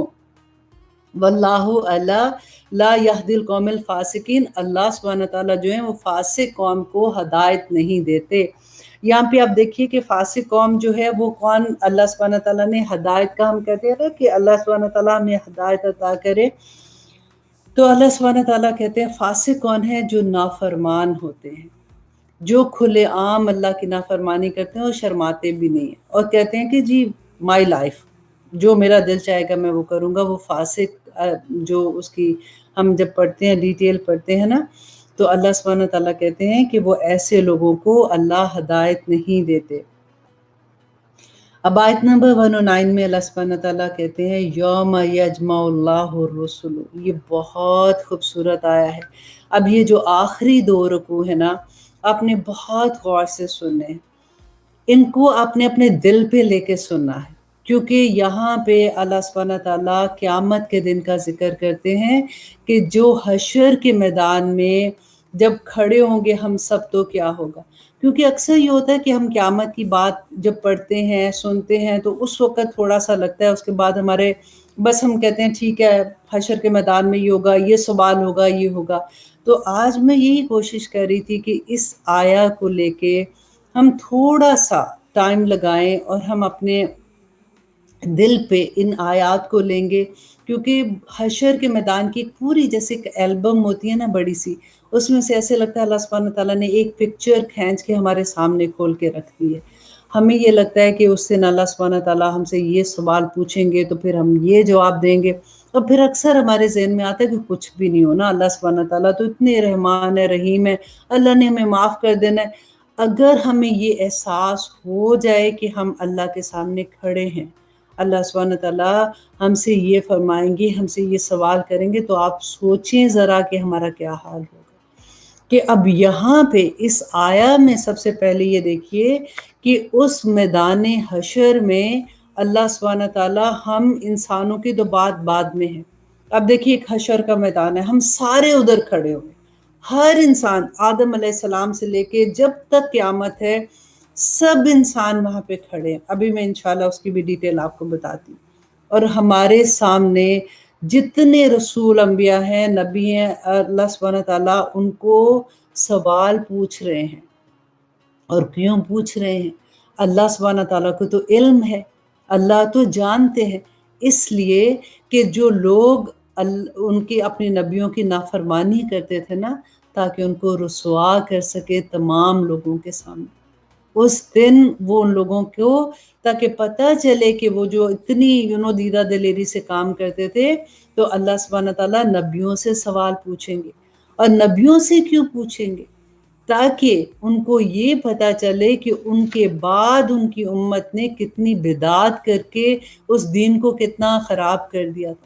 واللہ اللہ لا یہدی القوم الفاسقین، اللہ سبحانہ تعالیٰ جو ہیں وہ فاسق قوم کو ہدایت نہیں دیتے۔ یہاں پہ آپ دیکھیے کہ فاسق قوم جو ہے وہ کون اللہ سبحانہ تعالیٰ نے ہدایت کا، ہم کہتے ہیں نا کہ اللہ سبحانہ تعالیٰ ہمیں ہدایت عطا کرے، تو اللہ سبحانہ تعالیٰ کہتے ہیں فاسق کون ہے؟ جو نافرمان ہوتے ہیں، جو کھلے عام اللہ کی نافرمانی کرتے ہیں اور شرماتے بھی نہیں ہیں اور کہتے ہیں کہ جی مائی لائف، جو میرا دل چاہے گا میں وہ کروں گا۔ وہ فاسق جو اس کی ہم جب پڑھتے ہیں ڈیٹیل پڑھتے ہیں نا تو اللہ سبحانہ تعالیٰ کہتے ہیں کہ وہ ایسے لوگوں کو اللہ ہدایت نہیں دیتے۔ اب آیت نمبر 109 میں اللہ سبحانہ تعالیٰ کہتے ہیں یوم یجمع اللہ الرسل، یہ بہت خوبصورت آیا ہے۔ اب یہ جو آخری دو رکوع ہے نا آپ نے بہت غور سے سننے ہیں، ان کو آپ نے اپنے دل پہ لے کے سننا ہے، کیونکہ یہاں پہ اللہ سبحانہ تعالیٰ قیامت کے دن کا ذکر کرتے ہیں کہ جو حشر کے میدان میں جب کھڑے ہوں گے ہم سب تو کیا ہوگا۔ کیونکہ اکثر یہ ہوتا ہے کہ ہم قیامت کی بات جب پڑھتے ہیں سنتے ہیں تو اس وقت تھوڑا سا لگتا ہے، اس کے بعد ہمارے بس ہم کہتے ہیں ٹھیک ہے حشر کے میدان میں یہ ہوگا، یہ سوال ہوگا، یہ ہوگا۔ تو آج میں یہی کوشش کر رہی تھی کہ اس آیا کو لے کے ہم تھوڑا سا ٹائم لگائیں اور ہم اپنے دل پہ ان آیات کو لیں گے، کیونکہ حشر کے میدان کی پوری جیسے ایک البم ہوتی ہے نا بڑی سی، اس میں سے ایسے لگتا ہے اللہ سبحانہ تعالیٰ نے ایک پکچر کھینچ کے ہمارے سامنے کھول کے رکھ دی ہے۔ ہمیں یہ لگتا ہے کہ اس دن اللہ سبحانہ تعالیٰ ہم سے یہ سوال پوچھیں گے تو پھر ہم یہ جواب دیں گے، اور پھر اکثر ہمارے ذہن میں آتا ہے کہ کچھ بھی نہیں ہونا، اللہ سبحانہ تعالیٰ تو اتنے رحمان ہے، رحیم ہے، اللہ نے ہمیں معاف کر دینا ہے۔ اگر ہمیں یہ احساس ہو جائے کہ ہم اللہ کے سامنے کھڑے ہیں، اللہ سبحانہ تعالیٰ ہم سے یہ فرمائیں گے، ہم سے یہ سوال کریں گے، تو آپ سوچیں ذرا کہ ہمارا کیا حال ہوگا۔ کہ اب یہاں پہ اس آیا میں سب سے پہلے یہ دیکھیے کہ اس میدان حشر میں اللہ سبحانہ تعالیٰ ہم انسانوں کی تو بات بعد میں ہے۔ اب دیکھیے ایک حشر کا میدان ہے، ہم سارے ادھر کھڑے ہوئے، ہر انسان آدم علیہ السلام سے لے کے جب تک قیامت ہے سب انسان وہاں پہ کھڑے ہیں۔ ابھی میں انشاءاللہ اس کی بھی ڈیٹیل آپ کو بتاتی ہوں۔ اور ہمارے سامنے جتنے رسول انبیاء ہیں، نبی ہیں، اللہ سبحانہ تعالیٰ ان کو سوال پوچھ رہے ہیں۔ اور کیوں پوچھ رہے ہیں؟ اللہ سبحانہ تعالیٰ کو تو علم ہے، اللہ تو جانتے ہیں، اس لیے کہ جو لوگ ان کی اپنے نبیوں کی نافرمانی کرتے تھے نا، تاکہ ان کو رسوا کر سکے تمام لوگوں کے سامنے۔ اس دن وہ ان لوگوں کو تاکہ پتہ چلے کہ وہ جو اتنی دیدہ دلیری سے کام کرتے تھے، تو اللہ سبحانہ تعالیٰ نبیوں سے سوال پوچھیں گے۔ اور نبیوں سے کیوں پوچھیں گے؟ تاکہ ان کو یہ پتہ چلے کہ ان کے بعد ان کی امت نے کتنی بدعات کر کے اس دین کو کتنا خراب کر دیا تھا۔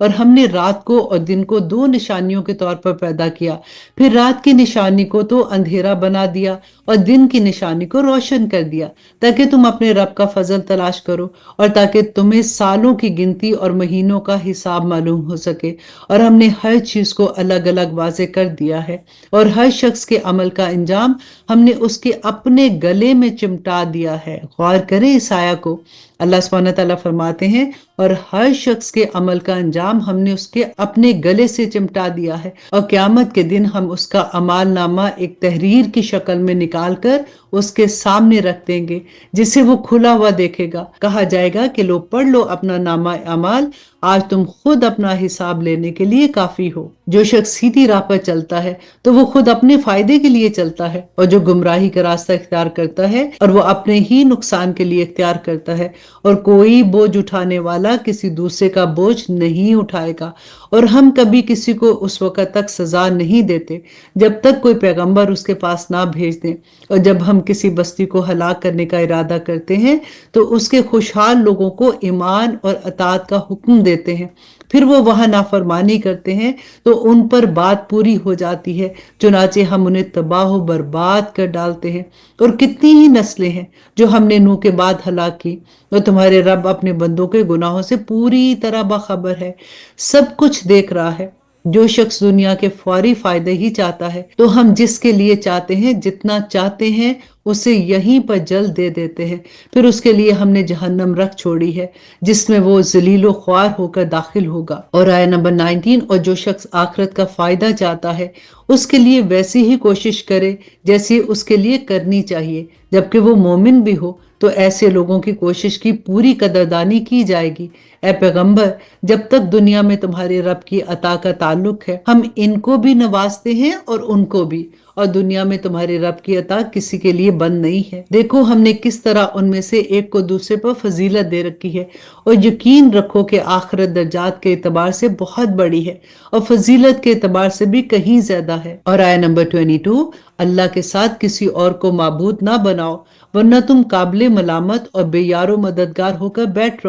اور ہم نے رات کو اور دن کو دو نشانیوں کے طور پر پیدا کیا، پھر رات کی نشانی کو تو اندھیرا بنا دیا اور دن کی نشانی کو روشن کر دیا، تاکہ تم اپنے رب کا فضل تلاش کرو اور تاکہ تمہیں سالوں کی گنتی اور مہینوں کا حساب معلوم ہو سکے۔ اور ہم نے ہر چیز کو الگ الگ واضح کر دیا ہے، اور ہر شخص کے عمل کا انجام ہم نے اس کے اپنے گلے میں چمٹا دیا ہے۔ غور کریں اس آیا کو، اللہ سبحانہ تعالیٰ فرماتے ہیں اور ہر شخص کے عمل کا انجام ہم نے اس کے اپنے گلے سے چمٹا دیا ہے، اور قیامت کے دن ہم اس کا اعمال نامہ ایک تحریر کی شکل میں نکال کر اس کے سامنے رکھ دیں گے، جسے وہ کھلا ہوا دیکھے گا۔ کہا جائے گا کہ لو پڑھ لو اپنا نامہ اعمال، آج تم خود اپنا حساب لینے کے لیے کافی ہو۔ جو شخص سیدھی راہ پر چلتا ہے تو وہ خود اپنے فائدے کے لیے چلتا ہے، اور جو گمراہی کا راستہ اختیار کرتا ہے اور وہ اپنے ہی نقصان کے لیے اختیار کرتا ہے، اور کوئی بوجھ اٹھانے والا کسی دوسرے کا بوجھ نہیں اٹھائے گا۔ اور ہم کبھی کسی کو اس وقت تک سزا نہیں دیتے جب تک کوئی پیغمبر اس کے پاس نہ بھیج دیں، اور جب ہم کسی بستی کو ہلاک کرنے کا ارادہ کرتے ہیں تو اس کے خوشحال لوگوں کو ایمان اور اطاعت کا حکم دیتے ہیں، پھر وہ وہاں نافرمانی کرتے ہیں تو ان پر بات پوری ہو جاتی ہے، چنانچہ ہم انہیں تباہ و برباد کر ڈالتے ہیں۔ اور کتنی ہی نسلیں ہیں جو ہم نے نوح کے بعد ہلاک کی، اور تمہارے رب اپنے بندوں کے گناہوں سے پوری طرح باخبر ہے، سب کچھ دیکھ رہا ہے۔ جو شخص دنیا کے فوری فائدے ہی چاہتا ہے تو ہم جس کے لیے چاہتے ہیں جتنا چاہتے ہیں اسے یہیں پر جلد دے دیتے ہیں، پھر اس کے لیے ہم نے جہنم رکھ چھوڑی ہے جس میں وہ ذلیل و خوار ہو کر داخل ہوگا۔ اور آیہ نمبر 19، اور جو شخص آخرت کا فائدہ چاہتا ہے اس کے لیے ویسی ہی کوشش کرے جیسی اس کے لیے کرنی چاہیے، جبکہ وہ مومن بھی ہو، تو ایسے لوگوں کی کوشش کی پوری قدردانی کی جائے گی۔ اے پیغمبر، جب تک دنیا میں تمہارے رب کی عطا کا تعلق ہے، ہم ان کو بھی نوازتے ہیں اور ان کو بھی، اور دنیا میں تمہارے رب کی عطا کسی کے لیے بند نہیں ہے۔ دیکھو ہم نے کس طرح ان میں سے ایک کو دوسرے پر فضیلت دے رکھی ہے، اور یقین رکھو کہ آخرت درجات کے اعتبار سے بہت بڑی ہے اور فضیلت کے اعتبار سے بھی کہیں زیادہ ہے۔ اور آیہ نمبر 22، اللہ کے ساتھ کسی اور کو معبود نہ بناؤ ورنہ تم قابل ملامت اور بے یار و مددگار ہو کر بیٹھ رہو۔